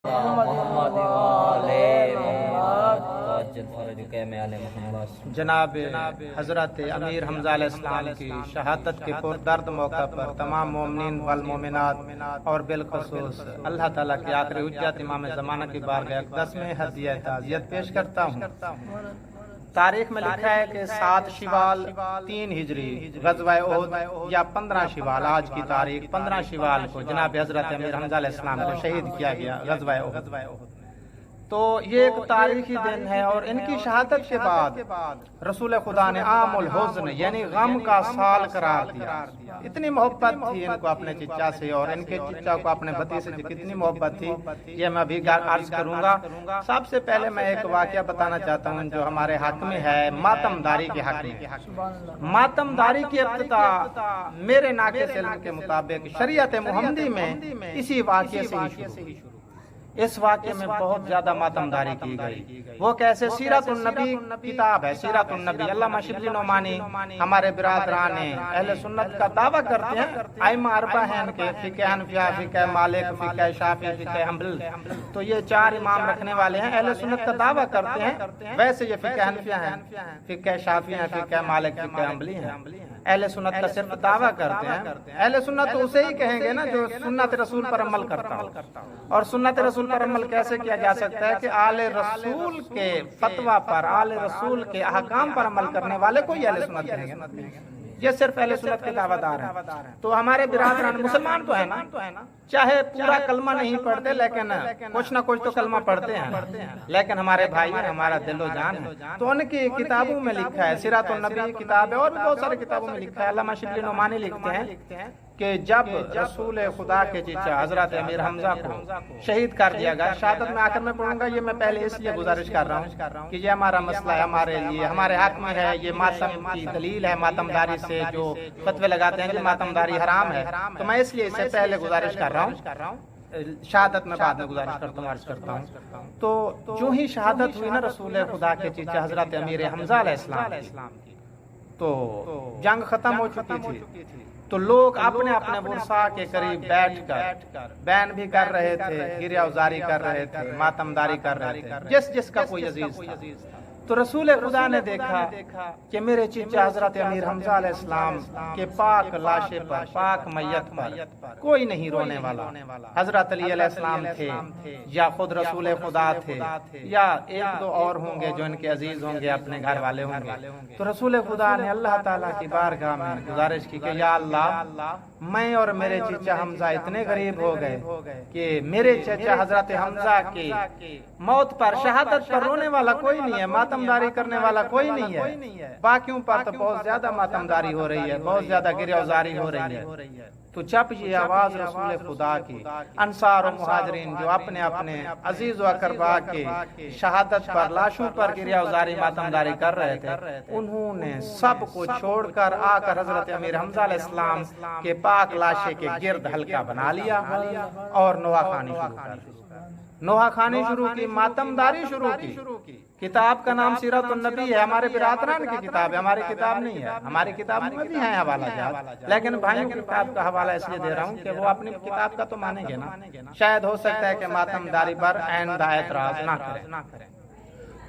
محمد وآلِ محمد وعجل فرجک میں آل محمد۔ جناب حضرت امیر حمزہ علیہ السلام کی شہادت کے پردرد موقع پر تمام مومنین والمومنات اور بالخصوص اللہ تعالیٰ کی آخری حجت امام زمانہ کی بارگاہ اقدس میں ہدیہ تعزیت پیش کرتا ہوں۔ تاریخ میں لکھا ہے کہ 7 شوال 3 ہجری غزوہ احد یا 15 شوال، آج کی تاریخ 15 شوال کو جناب حضرت امیر حمزہ علیہ السلام کو شہید کیا گیا غزوہ احد۔ تو یہ ایک تاریخی دن ہے، اور ان کی شہادت کے بعد رسول خدا نے عام الحزن یعنی غم کا سال قرار دیا۔ اتنی محبت تھی ان کو اپنے چچا سے، اور ان کے چچا کو اپنے بھتی سے کتنی محبت تھی یہ میں ابھی عرض کروں گا۔ سب سے پہلے میں ایک واقعہ بتانا چاہتا ہوں جو ہمارے حق میں ہے، ماتم داری کے حق میں۔ ماتم داری کی ابتدا میرے ناقص علم کے مطابق شریعت محمدی میں اسی واقعے سے ہی شروع۔ اس واقعے میں بہت زیادہ ماتم داری کی گئی۔ وہ کیسے؟ سیرت النبی کتاب ہے، سیرت النبی، علامہ شبلی نعمانی ہمارے برادران اہل سنت کا دعویٰ کرتے ہیں، ائمہ اربعہ ہیں ان کے، فقہ حنفیہ، فقہ مالک، فقہ شافعی، فقہ حنبل، تو یہ 4 امام رکھنے والے ہیں، اہل سنت کا دعویٰ کرتے ہیں۔ ویسے یہ فقہ حنفیہ ہیں، فقہ شافعی ہیں، فقہ مالک، فقہ حنبلی ہیں، اہل سنت کا صرف دعویٰ کرتے ہیں۔ اہل سنت تو اسے ہی کہیں گے نا جو سنت رسول پر عمل کرتا ہو، اور سنت رسول پر عمل کیسے کیا جا سکتا ہے کہ آل رسول کے فتویٰ پر، آل رسول کے احکام پر عمل کرنے والے کو اہل سنت کہیں گے۔ یہ صرف اہل سنت کے دعویٰ دار ہیں۔ تو ہمارے برادران مسلمان تو ہے نا، چاہے پورا کلمہ نہیں پڑھتے لیکن کچھ نہ کچھ تو کلمہ پڑھتے ہیں، لیکن ہمارے بھائی ہیں، ہمارا دل و جان ہے۔ تو ان کی کتابوں میں لکھا ہے، سیرت النبی کتاب ہے، اور بھی بہت سارے کتابوں میں لکھا ہے۔ علامہ شبلی نعمانی لکھتے ہیں کہ جب رسول خدا کے چچا حضرت امیر حمزہ کو شہید کر دیا گیا، شہادت میں آخر میں پڑھوں گا، یہ میں پہلے اس لیے گزارش کر رہا ہوں کہ یہ ہمارا مسئلہ ہے، ہمارے لیے، ہمارے حق میں ہے، یہ ماتم کی دلیل ہے، ماتم داری سے جو فتوے لگاتے ہیں کہ ماتم داری حرام ہے، تو میں اس لیے اس سے پہلے گزارش کر رہا ہوں، شہادت میں بعد میں گزارش کرتا ہوں، عرض کرتا ہوں۔ تو جو ہی شہادت ہوئی نا رسول خدا کے چچا حضرت امیر حمزہ علیہ السلام کی، تو جنگ ختم ہو چکی تھی، تو لوگ اپنے اپنے ورثاء کے قریب بیٹھ کر بیان بھی کر رہے تھے، گریہ وزاری کر رہے تھے، ماتم داری کر رہے تھے، جس کا کوئی عزیز تھا۔ تو رسول خدا نے دیکھا کہ میرے چچا حضرت امیر حمزہ علیہ السلام کے پاک لاشے پر، پاک میت پر کوئی نہیں رونے والا۔ حضرت علی علیہ السلام تھے، یا خود رسول خدا تھے، یا 1-2 اور ہوں گے جو ان کے عزیز ہوں گے، اپنے گھر والے ہوں گے۔ تو رسول خدا نے اللہ تعالیٰ کی بارگاہ میں گزارش کی کہ یا اللہ، میں اور میرے چچا حمزہ اتنے غریب ہو گئے کہ میرے چچا حضرت حمزہ کی موت پر، شہادت پر رونے والا کوئی نہیں ہے، ماتم داری کرنے والا کوئی نہیں ہے، باقیوں پر تو بہت زیادہ ماتم داری ہو رہی ہے، بہت زیادہ گریہ وزاری ہو رہی ہے۔ تو جب یہ آواز رسول خدا کی، انصار و مہاجرین جو اپنے اپنے عزیز و اقربا کے شہادت پر، لاشوں پر گریہ وزاری ماتم داری کر رہے تھے، انہوں نے سب کو چھوڑ کر آ کر حضرت امیر حمزہ علیہ السلام کے پاک لاشے کے گرد حلقہ بنا لیا اور نوحہ خوانی شروع کر دی۔ نوحہ خوانی شروع کی، ماتم داری شروع کی۔ کتاب کا نام سیرت النبی ہے، ہمارے برادران کی کتاب ہے، ہماری کتاب نہیں ہے۔ ہماری کتاب میں بھی ہیں حوالہ جات، لیکن بھائیوں کی کتاب کا حوالہ اس لیے دے رہا ہوں کہ وہ اپنی کتاب کا تو مانیں گے نا، شاید ہو سکتا ہے کہ ماتم داری پر آئندہ اعتراض نہ کریں۔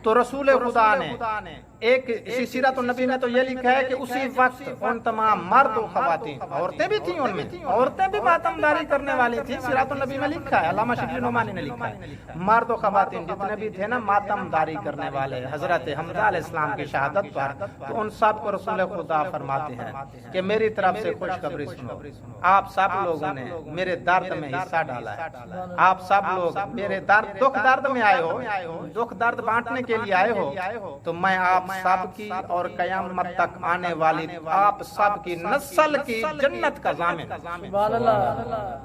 تو رسول خدا نے ایک اسی سیرت النبی میں تو یہ لکھا ہے کہ اسی وقت ان تمام مرد و خواتین، عورتیں بھی تھیں ان میں، عورتیں بھی ماتم داری کرنے والی تھیں، سیرت النبی میں لکھا ہے، علامہ شبلی نعمانی نے لکھا ہے، مرد و خواتین جتنے بھی تھے نا ماتم داری کرنے والے حضرت حمزہ علیہ السلام کی شہادت پر، تو ان سب کو رسول خدا فرماتے ہیں کہ میری طرف سے خوشخبری سنو، آپ سب لوگوں نے میرے درد میں حصہ ڈالا ہے، آپ سب لوگ میرے دکھ درد میں آئے ہو، دکھ درد بانٹنے کے لیے آئے ہو، تو میں آپ سب کی اور قیامت تک آنے والی آپ سب کی نسل کی جنت کا ضامن۔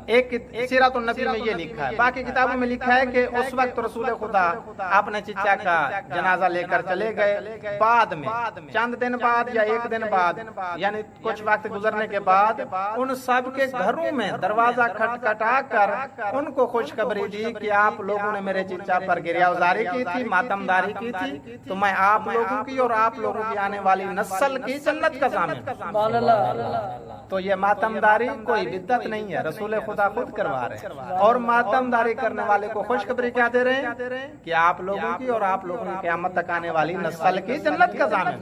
ایک سیرت النبی میں یہ لکھا ہے، باقی کتابوں میں لکھا ہے کہ اس وقت رسول خدا اپنے چچا کا جنازہ لے کر چلے گئے، بعد میں چند دن بعد یا 1 دن بعد، یعنی کچھ وقت گزرنے کے بعد ان سب کے گھروں میں دروازہ کھٹکھٹا کر ان کو خوشخبری دی کہ آپ لوگوں نے میرے چچا پر گریہ وزاری کی تھی، ماتم داری کی تھی، تو میں آپ لوگوں کی کی اور آپ لوگوں کی آنے والی نسل کی جنت کا ضامن۔ تو یہ ماتمداری کوئی بدعت نہیں ہے، رسول خدا خود کروا رہے ہیں، اور ماتمداری کرنے والے کو خوشخبری کیا دے رہے ہیں کہ آپ لوگوں کی اور آپ لوگوں کی قیامت تک آنے والی نسل کی جنت کا ضامن۔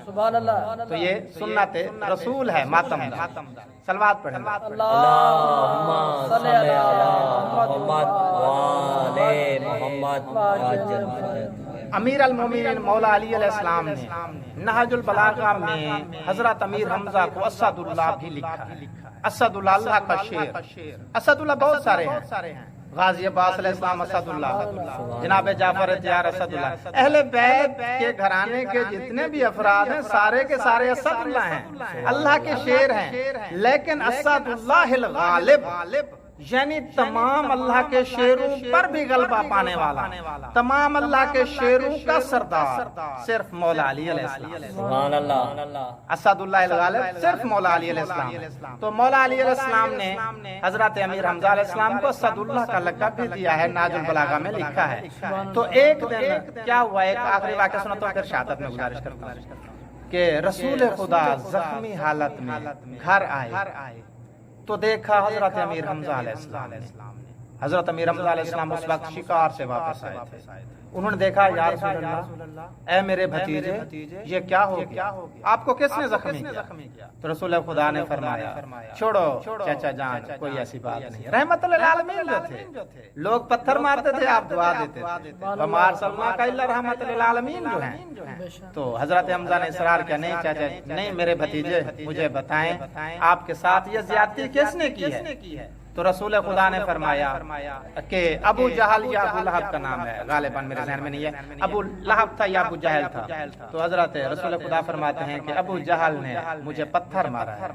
سبحان اللہ۔ تو یہ سنت رسول ہے ماتمدار۔ صلوات پڑھیں۔ اللہم صلی علی محمد وآل محمد عاجل۔ امیر المومنین مولا علی علیہ السلام نے نہج البلاغہ میں حضرت امیر حمزہ کو اسد اللہ بھی لکھا ہے۔ اسد اللہ اللہ کا شیر۔ اسد اللہ بہت سارے ہیں، غازی عباس علیہ السلام اسد اللہ، جناب جعفر طیار اسد اللہ، اہل بیت کے گھرانے کے جتنے بھی افراد ہیں سارے کے سارے اسد اللہ ہیں، اللہ کے شیر ہیں، لیکن اسد اللہ الغالب یعنی تمام اللہ کے شیروں پر بھی غلبہ پانے والا، تمام اللہ کے شیروں کا سردار صرف مولا علی علیہ السلام۔ سبحان اللہ۔ اسد اللہ الغالب صرف مولا علی علیہ السلام۔ تو مولا علی علیہ السلام نے حضرت امیر حمزہ علیہ السلام کو اسد اللہ کا لقب بھی دیا ہے، نہج البلاغہ میں لکھا ہے۔ تو ایک دن کیا ہوا، ایک آخری واقعہ سنا تو پھر شہادت میں گزارش کرتا ہوں کہ رسول خدا زخمی حالت میں گھر آئے تو دیکھا حضرت امیر حمزہ علیہ السلام نے۔ حضرت امیر حمزہ علیہ السلام اس وقت شکار سے واپس آئے تھے۔ انہوں نے دیکھا یا رسول اللہ، اے میرے بھتیجے یہ کیا ہو گیا، آپ کو کس نے زخمی کیا؟ تو رسول خدا نے فرمایا چھوڑو چچا جان، کوئی ایسی بات نہیں، رحمت للعالمین جو تھے، لوگ پتھر مارتے تھے آپ دعا دیتے تھے، وما ارسلناک الا رحمت للعالمین جو ہیں۔ تو حضرت حمزہ نے اصرار کیا، نہیں چچا نہیں میرے بھتیجے مجھے بتائیں آپ کے ساتھ یہ زیادتی کس نے کی ہے؟ تو رسول خدا نے فرمایا کہ ابو جہل یا ابو لہب کا نام ہے، غالباً میرے ذہن میں نہیں ہے، ابو لہب تھا یا ابو جہل تھا۔ تو حضرت رسول خدا فرماتے ہیں کہ ابو جہل نے مجھے پتھر مارا ہے۔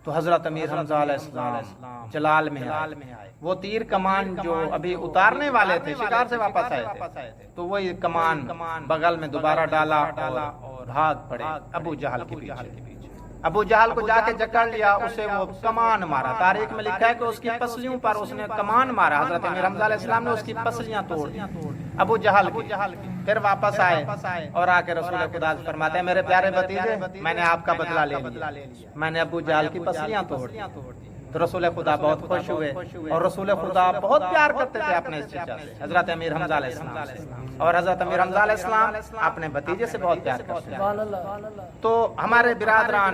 تو حضرت امیر حمزہ علیہ السلام جلال میں آئے، وہ تیر کمان جو ابھی اتارنے والے تھے شکار سے واپس آئے تھے، تو وہی کمان بغل میں دوبارہ ڈالا اور بھاگ پڑے ابو جہل کے پیچھے۔ ابو جہل کو جا کے جکڑ لیا، اسے وہ کمان مارا، تاریخ میں لکھا ہے کہ اس کی پسلیوں پر اس نے کمان مارا، حضرت امیر حمزہ علیہ السلام نے اس کی پسلیاں توڑ دی ابو جہل کی۔ پھر واپس آئے اور آ کے رسول خدا سے فرماتے ہیں میرے پیارے بھتیجے میں نے آپ کا بدلہ لے لیا، میں نے ابو جہل کی پسلیاں توڑ دی۔ تو رسول خدا بہت خوش ہوئے، اور رسول خدا بہت پیار کرتے تھے اپنے اس چچا سے، حضرت امیر حمزہ علیہ السلام سے، اور حضرت امیر حمزہ علیہ السلام اپنے بھتیجے سے بہت پیار کرتے ہیں۔ تو ہمارے برادران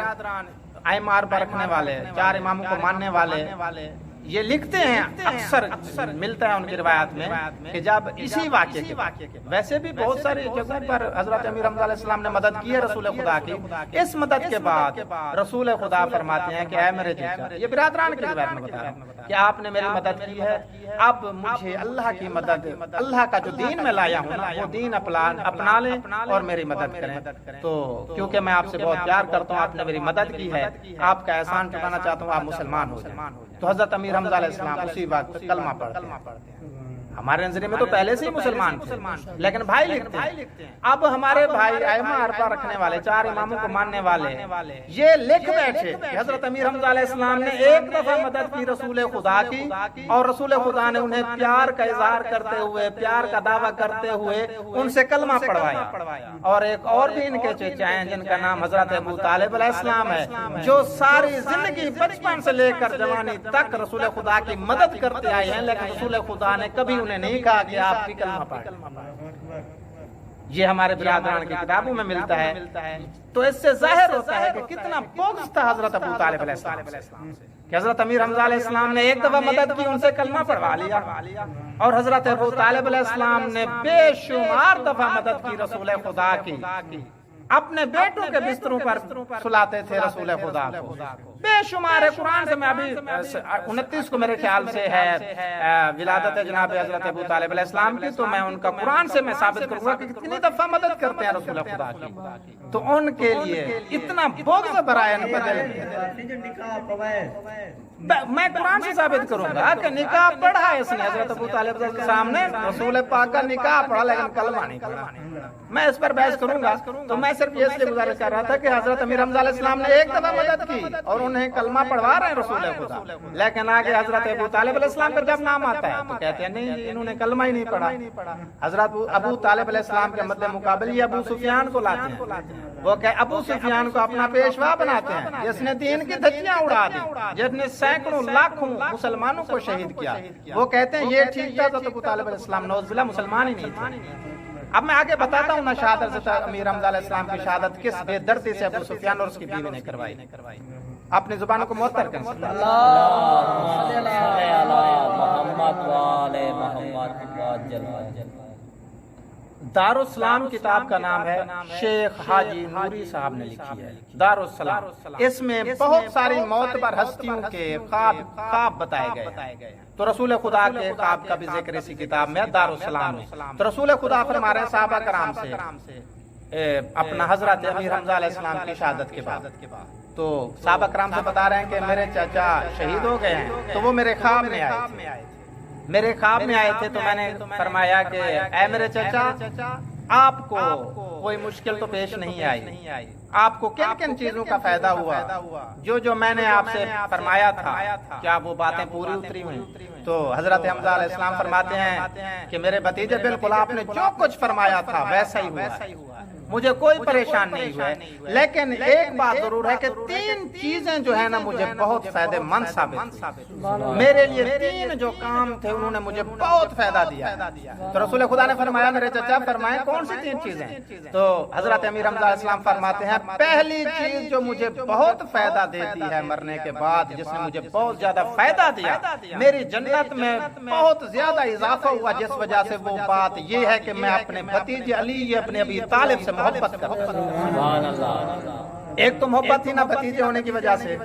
اعمار پر رکھنے والے، چار اماموں کو ماننے والے یہ لکھتے ہیں، اکثر ملتا ہے ان کی روایات میں کہ جب اسی واقعے کے ویسے بھی بہت ساری جگہوں پر حضرت امیر حمزہ علیہ السلام نے مدد کی ہے رسول خدا کی، اس مدد کے بعد رسول خدا فرماتے ہیں کہ اے میرے چچا، یہ برادران کی روایت میں بتا رہا ہوں کہ آپ نے میری مدد کی ہے، اب مجھے اللہ کی مدد، اللہ کا جو دین میں لایا ہوں وہ دین اپنا لیں اور میری مدد کریں۔ تو کیونکہ میں آپ سے بہت پیار کرتا ہوں، آپ نے میری مدد کی ہے، آپ کا احسان چکانا چاہتا ہوں، آپ مسلمان ہو جائیں۔ تو حضرت امیر حمزہ علیہ السلام اسی وقت کلمہ پڑھتے ہیں۔ ہمارے نظریے میں تو پہلے سے ہی مسلمان تھے، لیکن بھائی لکھتے ہیں اب ہمارے بھائی ائمہ اربعہ رکھنے والے، چار اماموں کو ماننے والے یہ لکھ بیٹھے کہ حضرت امیر حمزہ علیہ السلام نے ایک دفعہ مدد کی رسول خدا کی، اور رسول خدا نے انہیں پیار کا اظہار کرتے ہوئے، پیار کا دعویٰ کرتے ہوئے ان سے کلمہ پڑھوایا۔ اور ایک اور بھی ان کے چچا ہیں جن کا نام حضرت ابو طالب علیہ السلام ہے، جو ساری زندگی بچپن سے لے کر جوانی تک رسول خدا کی مدد کرتے آئے ہیں، لیکن رسول خدا نے کبھی انہیں نہیں کہا کہ آپ بھی کلمہ پڑھیں۔ یہ ہمارے برادران کی کتابوں میں ملتا ہے۔ تو اس سے ظاہر ہوتا ہے کہ کتنا بغض تھا حضرت ابو طالب علیہ السلام سے، کہ حضرت امیر حمزہ علیہ السلام نے ایک دفعہ مدد کی، ان سے کلمہ پڑھوا لیا، اور حضرت ابو طالب علیہ السلام نے بے شمار دفعہ مدد کی رسول خدا کی، اپنے بیٹوں کے بستروں پر سلاتے تھے رسول خدا کو، بے شمار ہے۔ قرآن سے میں ابھی 29 کو میرے خیال سے ہے ولادت جناب حضرت ابو طالب علیہ السلام کی، تو میں ان کا قرآن سے میں ثابت کروں گا کہ کتنی دفعہ مدد کرتے ہیں رسول خدا کی۔ تو ان کے لیے اتنا بغض برائے ان پر میں قرآن سے ثابت کروں گا کہ نکاح پڑھا اس نے، حضرت ابو طالب علیہ السلام نے رسول پاک کا نکاح پڑھا لیکن کلمہ نہیں پڑھا۔ میں اس پر بحث کروں گا، تو میں صرف یہ اس لیے گزارش کر رہا تھا کہ حضرت امیر حمزہ علیہ السلام نے ایک دفعہ مدد کی اور انہیں کلمہ پڑھوا رہے ہیں رسول خدا، لیکن آگے حضرت ابو طالب علیہ السلام کا جب نام آتا ہے تو کہتے ہیں نہیں جی انہوں نے کلمہ ہی نہیں پڑھا۔ حضرت ابو طالب علیہ السلام کے مد مقابل یہ ابو سفیان کو لاتے ہیں، وہ کہ ابو سفیان کو اپنا پیشوا بناتے ہیں جس نے دین کی دھجیاں اڑا دی، جس نے سینکڑوں لاکھوں مسلمانوں کو شہید کیا۔ وہ کہتے ہیں یہ ٹھیک تھا تو ابو طالب علیہ السلام نعوذ باللہ مسلمان ہی نہیں تھے۔ اب میں آگے بتاتا ہوں نشہادت حضرت امیر حمزہ علیہ السلام کی شہادت کس بے دردی سے ابو سفیان اور اس کی بیوی نے کروائی۔ اپنی زبانوں کو معطر کریں۔ اللهم صل على محمد وآل محمد وعجل۔ دارالسلام کتاب کا نام ہے، شیخ حاجی نوری صاحب نے لکھی ہے دارالسلام۔ اس میں بہت ساری معتبر ہستیوں کے خواب بتائے گئے، تو رسول خدا کے خواب کا بھی ذکر اسی کتاب میں دارالسلام میں۔ تو رسول خدا فرما رہے ہیں صحابہ کرام سے اپنا حضرت امیر حمزہ علیہ السلام کی شہادت کے بعد، تو صحابہ کرام سے بتا رہے ہیں کہ میرے چچا شہید ہو گئے ہیں، تو وہ میرے خواب میں آئے تھے، تو میں نے فرمایا کہ اے میرے چچا آپ کو کوئی مشکل تو پیش نہیں آئی، آپ کو کن کن چیزوں کا فائدہ ہوا، جو میں نے آپ سے فرمایا تھا کیا وہ باتیں پوری اتری ہوئی؟ تو حضرت حمزہ علیہ السلام فرماتے ہیں کہ میرے بھتیجے بالکل آپ نے جو کچھ فرمایا تھا ویسا ہی ہوا، مجھے کوئی پریشان نہیں ہوا ہے، لیکن ایک بات ضرور ہے کہ تین چیزیں جو ہے نا مجھے بہت فائدہ مند ثابت ہوئی، میرے لیے تین جو کام تھے انہوں نے مجھے بہت فائدہ دیا۔ تو رسول خدا نے فرمایا میرے چچا فرمائیں کون سی تین چیزیں؟ تو حضرت امیر حمزہ علیہ السلام فرماتے ہیں پہلی چیز جو مجھے بہت فائدہ دیتی ہے مرنے کے بعد، جس نے مجھے بہت زیادہ فائدہ دیا، میری جنت میں بہت زیادہ اضافہ ہوا، جس وجہ سے وہ بات یہ ہے کہ میں اپنے بھتیجے علی ابن ابی طالب سے محبت کرتا ہوں۔ ایک تو محبت ہی نہ بھتیجے ہونے کی وجہ سے،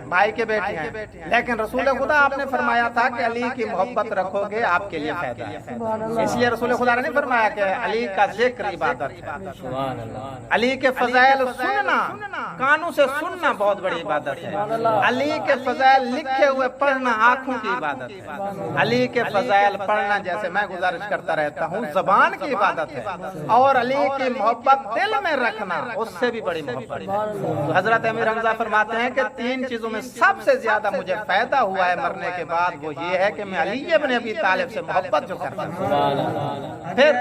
بھائی کے بیٹے ہیں، لیکن رسول خدا آپ نے فرمایا تھا کہ علی کی محبت رکھو گے آپ کے لیے فائدہ ہے، اس لیے رسول خدا نے فرمایا کہ علی کا ذکر عبادت ہے، علی کے فضائل سننا، کانوں سے سننا بہت بڑی عبادت ہے، علی کے فضائل لکھے ہوئے پڑھنا آنکھوں کی عبادت ہے، علی کے فضائل پڑھنا جیسے میں گزارش کرتا رہتا ہوں زبان کی عبادت ہے، اور علی کی محبت دل میں رکھنا اس سے بھی بڑی محبت ہے۔ تو حضرت امیر حمزہ فرماتے ہیں کہ تین چیزوں میں سب سے زیادہ مجھے فائدہ ہوا ہے مرنے کے بعد، وہ یہ ہے کہ میں علی ابن ابی طالب سے محبت جو کرتا ہوں۔ پھر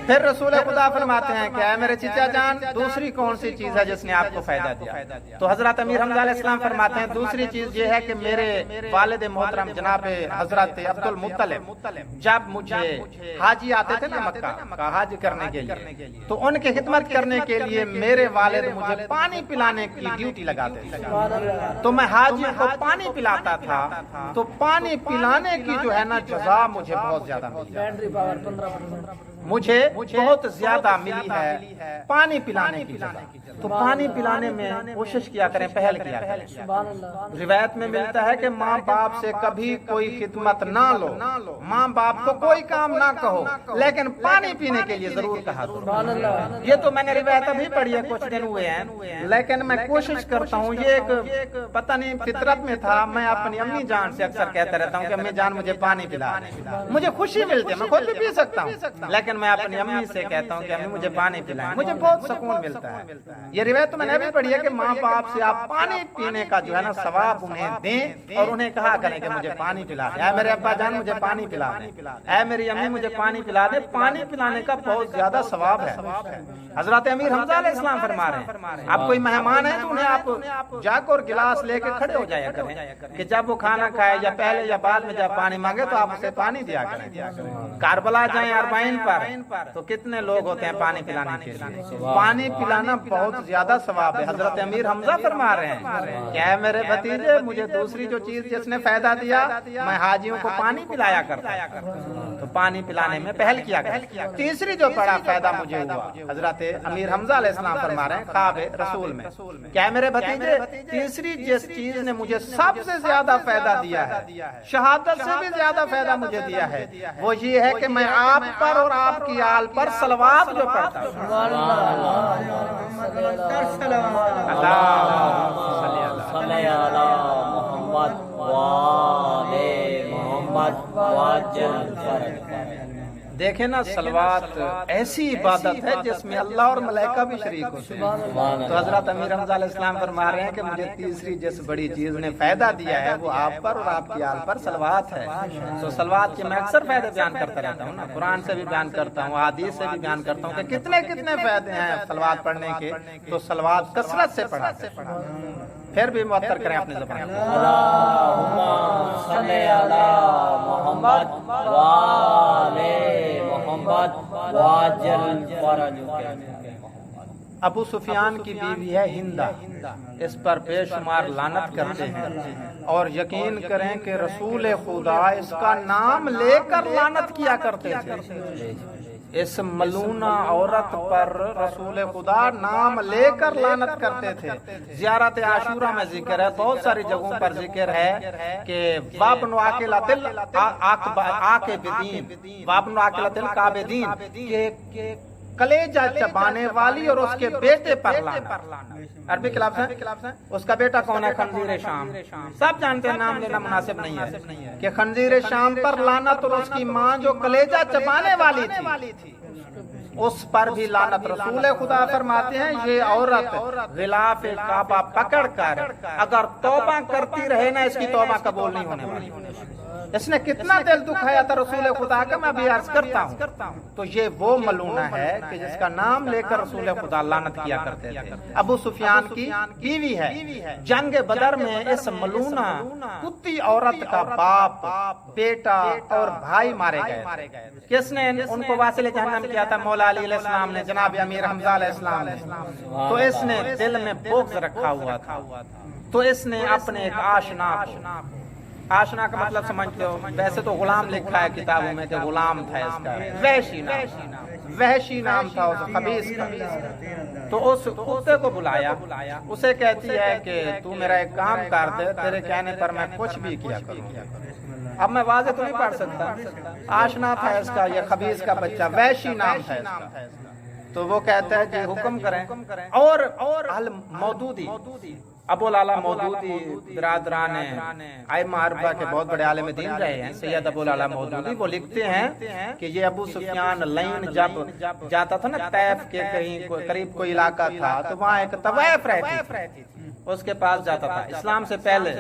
پھر رسول خدا فرماتے ہیں کہ اے میرے چچا جان دوسری کون سی چیز ہے جس نے آپ کو فائدہ دیا؟ تو حضرت امیر حمزہ علیہ السلام فرماتے ہیں دوسری چیز یہ ہے کہ میرے والد محترم جناب حضرت عبد المطلب جب مجھے حاجی آتے تھے نا مکہ کا حج کرنے کے لیے، تو ان کی خدمت کرنے کے لیے میرے والد مجھے پانی پلانے کی ڈیوٹی لگاتے تھے، تو میں حاجیوں کو پانی پلاتا تھا، تو پانی پلانے کی جو ہے نا جزا مجھے بہت زیادہ مجھے بہت زیادہ ملی ہے پانی پلانے کی جگہ۔ تو پانی پلانے میں کوشش کیا کریں، پہل کیا کریں۔ روایت میں ملتا ہے کہ ماں باپ سے کبھی کوئی خدمت نہ لو، ماں باپ کو کوئی کام نہ کہو، لیکن پانی پینے کے لیے ضرور کہا کرو۔ یہ تو میں نے روایت ابھی پڑھی ہے، کچھ دن ہوئے ہیں، لیکن میں کوشش کرتا ہوں، یہ ایک پتہ نہیں فطرت میں تھا، میں اپنی امی جان سے اکثر کہتا رہتا ہوں کہ امی جان مجھے پانی پلا، مجھے خوشی ملتی ہے، میں خود بھی پی سکتا ہوں، لیکن میں اپنی امی سے کہتا ہوں کہ امی مجھے پانی پلائیں، مجھے بہت سکون ملتا ہے۔ یہ روایت تو میں نے بھی پڑھی ہے کہ ماں باپ سے آپ پانی پینے کا جو ہے نا ثواب انہیں دیں، اور انہیں کہا کریں کہ مجھے پانی پلا دیں، اے میرے ابا جان مجھے پانی پلا دیں، اے میری امی مجھے پانی پلا دیں۔ پانی پلانے کا بہت زیادہ ثواب ہے۔ حضرت امیر حمزہ علیہ السلام فرما رہے ہیں آپ کوئی مہمان ہے تو انہیں آپ جگ اور گلاس لے کے کھڑے ہو جایا کریں کہ جب وہ کھانا کھائے یا پہلے یا بعد میں جب پانی مانگے تو آپ اسے پانی دیا کریں۔ کاربلا جائیں اربعین پر تو کتنے لوگ ہوتے ہیں پانی پلانے کے لیے، پانی پلانا بہت زیادہ ثواب ہے۔ حضرت امیر حمزہ فرما رہے ہیں کہ اے میرے بھتیجے مجھے دوسری جو چیز جس نے فائدہ دیا، میں حاجیوں کو پانی پلایا کرتا، تو پانی پلانے میں پہل کیا کرتا۔ تیسری جو بڑا فائدہ مجھے ہوا، حضرت امیر حمزہ علیہ السلام فرما رہے ہیں خواب رسول میں کہ اے میرے بھتیجے تیسری جس چیز نے مجھے سب سے زیادہ فائدہ دیا ہے، شہادت سے بھی زیادہ فائدہ مجھے دیا ہے، وہ یہ ہے کہ میں آپ پر اور آپ کی آل پر صلوات جو پڑھتا ہوں۔ دیکھیں نا صلوات ایسی عبادت ہے جس میں اللہ اور ملائکہ بھی شریک ہوتے ہیں. تو حضرت امیر حمزہ علیہ السلام فرما رہے ہیں کہ مجھے تیسری جس بڑی چیز نے فائدہ دیا ہے وہ آپ پر اور آپ کی آل پر صلوات ہے. تو صلوات کے میں اکثر فائدے بیان کرتا رہتا ہوں نا, قرآن سے بھی بیان کرتا ہوں, حدیث سے بھی بیان کرتا ہوں کہ کتنے کتنے فائدے ہیں صلوات پڑھنے کے. تو صلوات کثرت سے پڑھا, پھر بھی معطر کریں اپنی زبان. اللہم صلی علی محمد وآل محمد وعجل فرجک. ابو سفیان کی بیوی ہے ہندہ, اس پر بے شمار لعنت کرتے ہیں اور یقین کریں کہ رسول خدا اس کا نام لے کر لعنت کیا کرتے تھے. اس ملونہ عورت پر رسول خدا نام لے کر لعنت کرتے تھے. زیارت عاشورہ میں ذکر ہے, بہت ساری جگہوں پر ذکر ہے کہ وابن عاقلۃ العاقبین, وابن عاقلۃ العابدین, کہ کلیجہ چبانے والی اور اس کے بیٹے پر لعنت. عربی کے لفظ ہے. اس کا بیٹا کون ہے؟ خنزیر شام. سب جانتے ہیں, نام لینا مناسب نہیں ہے, کہ خنزیر شام پر لعنت اور اس کی ماں جو کلیجہ چبانے والی تھی اس پر بھی لعنت. رسول خدا فرماتے ہیں یہ عورت غلاف کعبہ پکڑ کر اگر توبہ کرتی رہے نا, اس کی توبہ قبول نہیں ہونے والی. اس نے کتنا دل دکھایا تھا رسول خدا کا, میں بھی عرض کرتا ہوں. تو یہ وہ ملونہ ہے کہ جس کا نام لے کر رسول خدا لعنت کیا کرتے تھے. ابو سفیان کی بیوی ہے. جنگ بدر میں اس ملونہ کتی عورت کا باپ, بیٹا اور بھائی مارے گئے. کس نے ان کو واصل جہنم کیا تھا؟ مولا علی علیہ السلام نے, جناب امیر حمزہ علیہ السلام نے. تو اس نے دل میں بغض رکھا ہوا تھا, تو اس نے اپنے ایک آشنا کا مطلب سمجھتے ہو, ویسے تو غلام لکھا ہے کتابوں میں کہ غلام تھا اس کا, وحشی نام تھا اس خبیث کا. تو اس کتے کو بلایا, اسے کہتی ہے کہ تو میرا ایک کام کر دے, تیرے کہنے پر میں کچھ بھی کیا کروں. اب میں واضح تو نہیں پڑھ سکتا, آشنا تھا اس کا, یہ خبیث کا بچہ, وحشی نام تھا اس کا. تو وہ کہتا ہے کہ حکم کریں. اور مودودی, ابو لالا مودودی برادران ائمہ اربعہ کے بہت بڑے عالم دین رہے ہیں, سید ابو لالا مودودی, وہ لکھتے ہیں کہ یہ ابو سفیان لین جب جاتا تھا نا طیف کے کہیں قریب کوئی علاقہ تھا, تو وہاں ایک طوائف رہتی تھی, اس کے پاس جاتا تھا. اسلام سے پہلے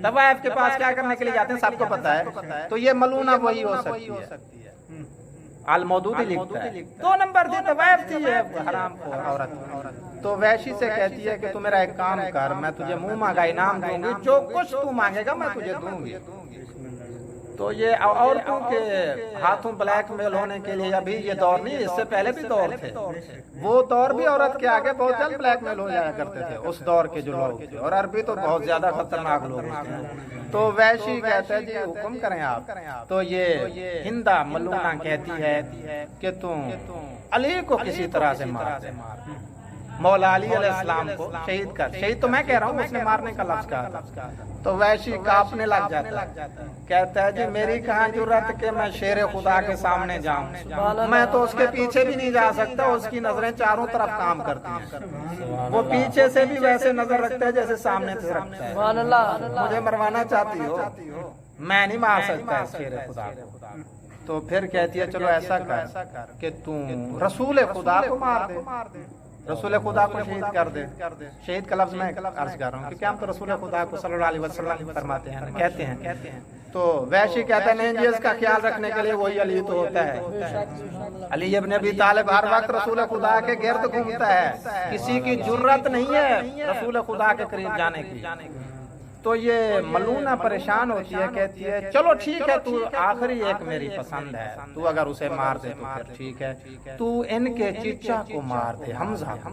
طوائف کے پاس کیا کرنے کے لیے جاتے ہیں سب کو پتا ہے. تو یہ ملونہ وہی ہو سکتی ہے. المودودی لکھتا ہے 2 نمبر دی طوائف تھی یہ حرام خور عورت. تو وحشی سے کہتی ہے کہ تو میرا ایک کام کر, میں تجھے منہ مانگا انعام دوں گی, جو کچھ تو مانگے گا میں تجھے دوں گی. تو یہ عورتوں کے ہاتھوں بلیک میل ہونے کے لیے ابھی یہ دور نہیں, اس سے پہلے بھی دور تھے. وہ دور بھی عورت کے آگے بہت جلد بلیک میل ہو جایا کرتے تھے اس دور کے جو لوگ تھے, اور عربی تو بہت زیادہ خطرناک لوگ ہوتے ہیں. تو وحشی کہتا ہے جی حکم کریں آپ. تو یہ ہندہ ملونہ کہتی ہے کہ تم علی کو کسی طرح سے مار دے, مولا علی علیہ السلام کو شہید کر. شہید تو میں کہہ رہا ہوں, اس نے مارنے کا لفظ کہا. تو وحشی کانپنے لگ جاتا ہے, کہتا ہے جی میری کہاں جرت کہ میں شیر خدا کے سامنے جاؤں, میں تو اس کے پیچھے بھی نہیں جا سکتا, اس کی نظریں چاروں طرف کام کرتی ہیں. وہ پیچھے سے بھی ویسے نظر رکھتا ہے جیسے سامنے سے رکھتا ہے. مجھے مروانا چاہتی ہو, میں نہیں مار سکتا اس شیر خدا کو. تو پھر کہتی ہے چلو ایسا کر کہ تم رسول خدا کو مار دے, رسول خدا کو شہید کر دے. شہید کا لفظ میں عرض کر رہا ہوں کیونکہ ہم تو رسول خدا کو صلی اللہ علیہ وسلم فرماتے ہیں, کہتے ہیں. تو وحشی کہتا ہے نہیں جی, اس کا خیال رکھنے کے لیے وہی علی تو ہوتا ہے. علی ابن ابی طالب ہر وقت رسول خدا کے گرد گھومتا ہے, کسی کی جرت نہیں ہے رسول خدا کے قریب جانے کی. تو یہ ملونہ پریشان ہوتی ہے, کہتی ہے چلو ٹھیک ہے, تو آخری ایک میری پسند ہے, تو اگر اسے مار دے تو پھر ٹھیک ہے, تو ان کے چچا کو مار دے, حمزہ کو.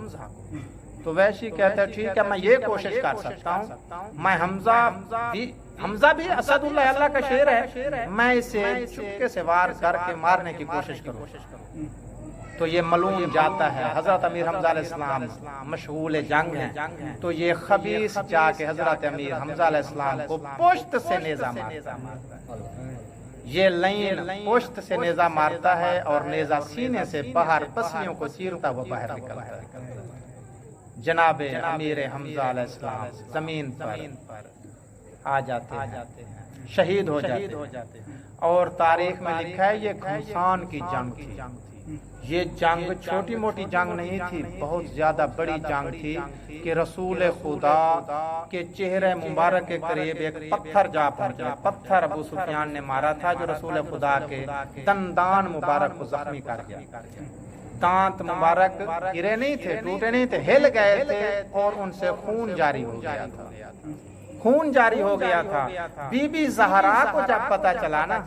تو وحشی کہتا ہے ٹھیک ہے, میں یہ کوشش کر سکتا ہوں, میں حمزہ بھی اسد اللہ کا شیر ہے, میں اسے چپکے سے وار کر کے مارنے کی کوشش کروں. تو یہ ملون جاتا ہے, حضرت امیر حمزہ علیہ السلام مشغول جنگ ہیں, تو یہ خبیث جا کے حضرت امیر حمزہ علیہ السلام کو پشت سے نیزہ مارتا ہے. یہ لین پشت سے نیزہ مارتا ہے اور نیزہ سینے سے باہر پسلیوں کو چیرتا ہوا باہر نکلتا ہے. جناب امیر حمزہ علیہ السلام زمین پر آ جاتے ہیں، شہید ہو جاتے ہیں۔ اور تاریخ میں لکھا ہے یہ خمسان کی جنگ تھی۔ یہ جنگ چھوٹی موٹی جنگ نہیں تھی، بہت زیادہ بڑی جنگ تھی کہ رسول خدا کے چہرے مبارک کے قریب ایک پتھر جا پہنچا۔ پتھر ابو سفیان نے مارا تھا جو رسول خدا کے دندان مبارک کو زخمی کر گیا۔ دانت مبارک گرے نہیں تھے، ٹوٹے نہیں تھے، ہل گئے تھے اور ان سے خون جاری ہو گیا تھا۔ خون جاری ہو گیا تھا۔ بی بی زہرا کو جب پتا چلا نا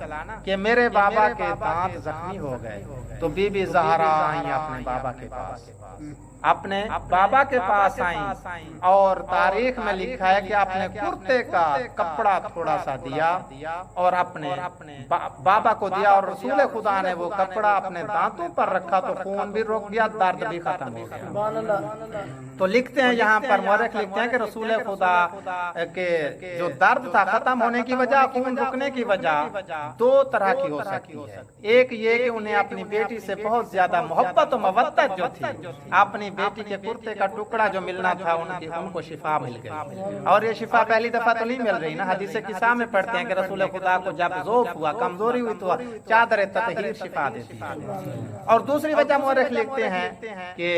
کہ میرے بابا کے دانت زخمی ہو گئے تو بی بی زہرا آئیں اپنے بابا کے پاس، اپنے بابا کے پاس آئیں اور تاریخ میں لکھا ہے کہ اپنے کرتے کا کپڑا تھوڑا سا دیا اور اپنے بابا کو دیا، اور رسول خدا نے وہ کپڑا اپنے دانتوں پر رکھا تو خون بھی رک گیا، درد بھی ختم ہو گیا۔ تو لکھتے ہیں یہاں پر مورخ لکھتے ہیں کہ رسول خدا کے جو درد تھا ختم ہونے کی وجہ، خون رکنے کی وجہ دو طرح کی ہو سکتی ہے۔ ایک یہ کہ انہیں اپنی بیٹی سے بہت زیادہ محبت و مودت جو تھی، اپنی بیٹی کے کرتے کا ٹکڑا جو ملنا تھا ان کو شفا مل گئی، اور یہ شفا پہلی دفعہ تو نہیں مل رہی نا، حدیث قصہ میں پڑھتے ہیں کہ رسول خدا کو جب ضعف ہوا، کمزوری ہوئی تو چادر تطہیر شفا دیتی ہے۔ اور دوسری وجہ مورخ لکھتے ہیں کہ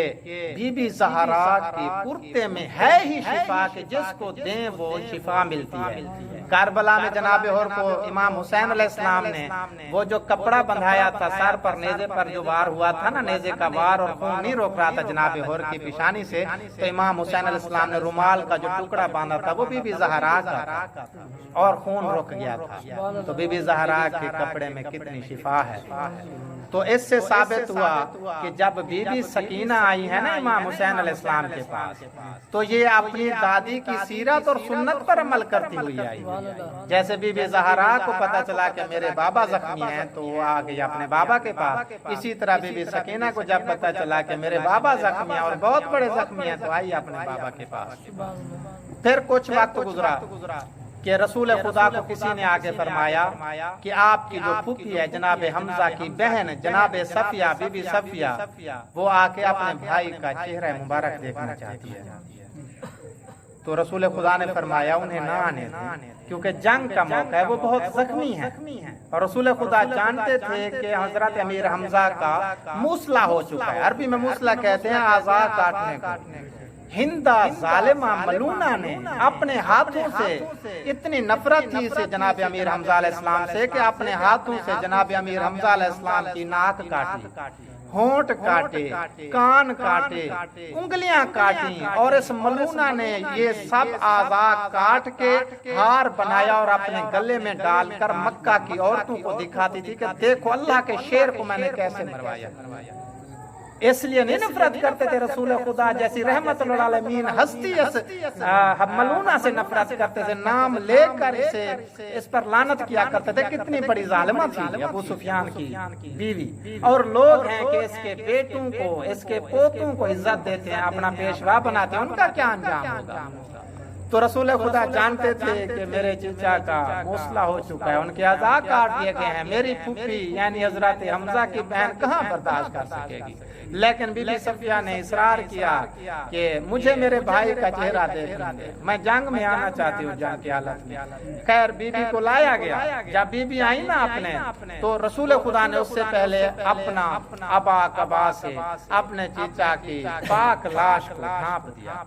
بی بی زہرا کے کرتے میں ہے ہی شفا کہ جس کو دیں وہ شفا ملتی ہے۔ کربلا میں جناب ہور کو امام حسین علیہ السلام نے وہ جو کپڑا بندھایا تھا سر پر، نیزے پر جو وار ہوا تھا نا، نیزے کا وار اور خون نہیں روک رہا تھا جناب ہور کی پیشانی سے، تو امام حسین علیہ السلام نے رومال کا جو ٹکڑا باندھا تھا وہ بی بی زہرا کا تھا اور خون رک گیا تھا۔ تو بی بی زہرا کے کپڑے میں کتنی شفا ہے۔ تو اس سے ثابت ہوا کہ جب بی بی سکینہ آئی ہے نا امام حسین علیہ السلام کے پاس، تو یہ اپنی دادی کی سیرت اور سنت پر عمل کرتی ہوئی آئی۔ جیسے بی بی زہرا کو پتا چلا کہ میرے بابا زخمی ہیں تو وہ آ گئی اپنے بابا کے پاس، اسی طرح بی بی سکینہ کو جب پتا چلا کہ میرے بابا زخمی ہیں اور بہت بڑے زخمی ہیں تو آئی اپنے بابا کے پاس۔ پھر کچھ وقت گزرا کہ رسول خدا کو کسی نے آگے فرمایا کہ آپ کی جو پھوپھی ہے جناب حمزہ کی بہن جناب صفیہ، بی بی صفیہ، وہ آ کے اپنے بھائی کا چہرہ مبارک دیکھنا چاہتی ہے۔ تو رسول خدا نے فرمایا انہیں نہ آنے دیں کیونکہ جنگ کا موقع ہے، وہ بہت زخمی ہے۔ اور رسول خدا جانتے تھے کہ حضرت امیر حمزہ کا موسلا ہو چکا ہے، عربی میں موسلا کہتے ہیں اعضاء کاٹنے کو۔ ہندا ظالمہ ملونہ نے اپنے ہاتھوں سے اتنی نفرت تھی سے جناب امیر حمزہ علیہ السلام سے کہ اپنے ہاتھوں سے جناب امیر حمزہ علیہ السلام کی ناک کاٹی، ہونٹ کاٹے، کان کاٹے، انگلیاں کاٹیں، اور اس ملونہ نے یہ سب اعضاء کاٹ کے ہار بنایا اور اپنے گلے میں ڈال کر مکہ کی عورتوں کو دکھاتی تھی کہ دیکھو اللہ کے شیر کو میں نے کیسے مروایا۔ اس لیے نہیں نفرت کرتے تھے رسول خدا جیسی رحمت للعالمین ہستی ملونہ سے نفرت کرتے تھے، نام لے کر اس پر لعنت کیا کرتے تھے۔ کتنی بڑی ظالمہ تھی ابو سفیان کی بیوی، اور لوگ ہیں کہ اس کے بیٹوں کو، اس کے پوتوں کو عزت دیتے ہیں، اپنا پیشوا بناتے ہیں، ان کا کیا انجام ہوگا؟ تو رسول خدا جانتے تھے کہ میرے چچا کا موسلا ہو چکا ہے، ان کے اعضاء کاٹ دیے گئے ہیں، میری پھوپھی یعنی حضرت حمزہ کی بہن کہاں برداشت کر سکے گی؟ لیکن بی بی صفیہ نے اصرار کیا کہ مجھے میرے بھائی کا چہرہ دیکھنا ہے، میں جنگ میں آنا چاہتی ہوں، جنگ کی حالت میں۔ خیر بی بی کو لایا گیا، جب بی بی آئی نا اپنے، تو رسول خدا نے اس سے پہلے اپنا ابا قبا سے اپنے چچا کی پاک لاش کو ڈھانپ دیا۔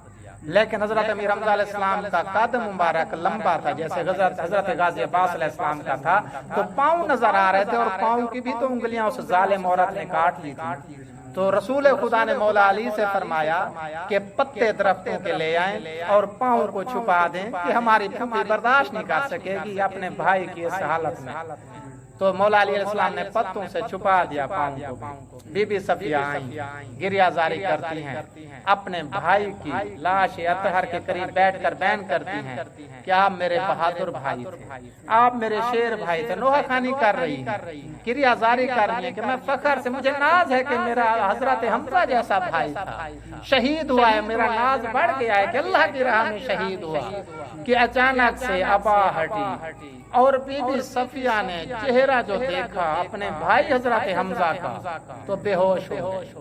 لیکن حضرت امیر حمزہ علیہ السلام کا قد مبارک لمبا تھا جیسے حضرت غازی عباس علیہ السلام کا تھا، تو پاؤں نظر آ رہے تھے اور پاؤں کی بھی تو انگلیاں اس ظالم عورت نے کاٹ لی تھی۔ تو رسول خدا نے مولا علی سے فرمایا کہ پتے درختوں کے لے آئیں اور پاؤں کو چھپا دیں کہ ہماری پھوپھی برداشت نہیں کر سکے گی اپنے بھائی کی اس حالت میں۔ تو مولا علی علیہ السلام نے پتوں سے چھپا دیا پاؤں کو۔ بی بی صفیہ آئیں، گریہ زاری کرتی ہیں، اپنے بھائی کی لاش اطہر کے قریب بیٹھ کر بیان کرتی ہیں کہ آپ میرے بہادر بھائی تھے، آپ میرے شیر بھائی تھے۔ نوحہ خوانی کر رہی ہیں، گریہ زاری کر رہی ہیں کہ میں فخر سے، مجھے ناز ہے کہ میرا حضرت حمزہ جیسا بھائی تھا، شہید ہوا ہے، میرا ناز بڑھ گیا ہے کہ اللہ کی راہ میں شہید ہوا۔ کہ اچانک سے ابا ہٹی اور بی بی صفیہ نے چہرہ جو دیکھا اپنے بھائی حضرت حمزہ کا تو بے ہوش ہو گئی۔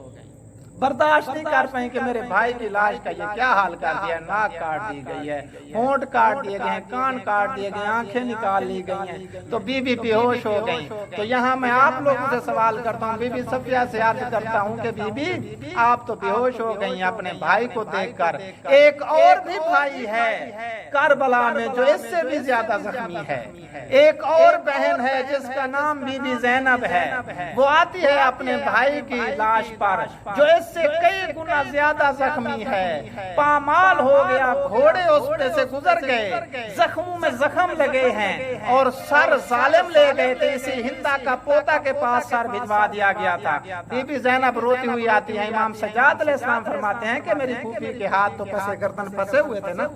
برداشت نہیں کر پائیں کہ میرے بھائی کی لاش کا یہ کیا حال کر دیا، ناک کاٹ دی گئی ہے، ہونٹ کاٹ دیے گئے ہیں، کان کاٹ دیے گئے ہیں، آنکھیں نکال لی گئی ہیں، تو بی بی بے ہوش ہو گئی۔ تو یہاں میں آپ لوگوں سے سوال کرتا ہوں، بی بی صفیہ سے عرض کرتا ہوں کہ بی بی آپ تو بے ہوش ہو گئی ہیں اپنے بھائی کو دیکھ کر، ایک اور بھی بھائی ہے کربلا میں جو اس سے بھی زیادہ زخمی ہے، ایک اور بہن ہے جس کا نام بی بی زینب ہے، وہ آتی ہے اپنے بھائی کی لاش پر جو اس سے کئی گنا زیادہ زخمی ہے، پامال ہو گیا، گھوڑے اس پہ سے گزر گئے، زخموں میں زخم لگے ہیں، اور سر ظالم لے گئے تھے، اسی ہندا کا پوتا کے پاس سر بھجوا دیا گیا تھا۔ بی بی زینب روتی ہوئی آتی ہے، امام سجاد علیہ السلام فرماتے ہیں کہ میری پھوپھی کے ہاتھ تو پسے گردن پھنسے ہوئے تھے نا،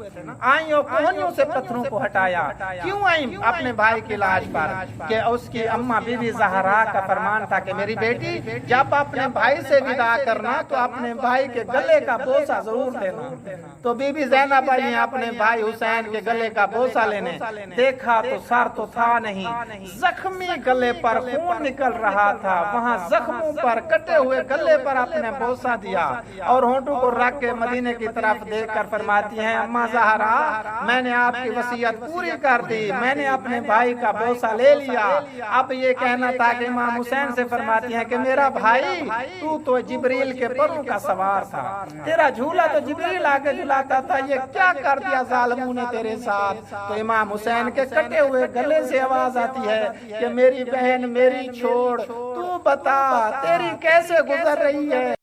آئیں اور کوہنیوں سے پتھروں کو ہٹایا، کیوں آئیں اپنے بھائی کی لاش پر؟ کہ اس کی اماں بی بی زہرا کا فرمان تھا کہ میری بیٹی جب اپنے بھائی سے ودا کرنا تو اپنے بھائی کے گلے کا بوسہ ضرور لینا۔ تو بی بی زینب آئی اپنے بھائی حسین کے گلے کا بوسہ لینے، دیکھا تو سر تو تھا نہیں، زخمی گلے پر خون نکل رہا تھا، وہاں زخموں پر کٹے ہوئے گلے پر اپنے بوسہ دیا، اور ہونٹوں کو رکھ کے مدینے کی طرف دیکھ کر فرماتی ہیں اماں زہرا میں نے آپ کی وصیت پوری کر دی، میں نے اپنے بھائی کا بوسہ لے لیا، اب یہ کہنا تھا کہ امام حسین سے فرماتی ہیں کہ میرا بھائی تو جبریل کے پروں کا سوار تھا، تیرا جھولا تو جبریل آگے جھلاتا تھا، یہ کیا کر دیا ظالموں نے تیرے ساتھ؟ تو امام حسین کے کٹے ہوئے گلے سے آواز آتی ہے کہ میری بہن میری چھوڑ، تو بتا تیری کیسے گزر رہی ہے؟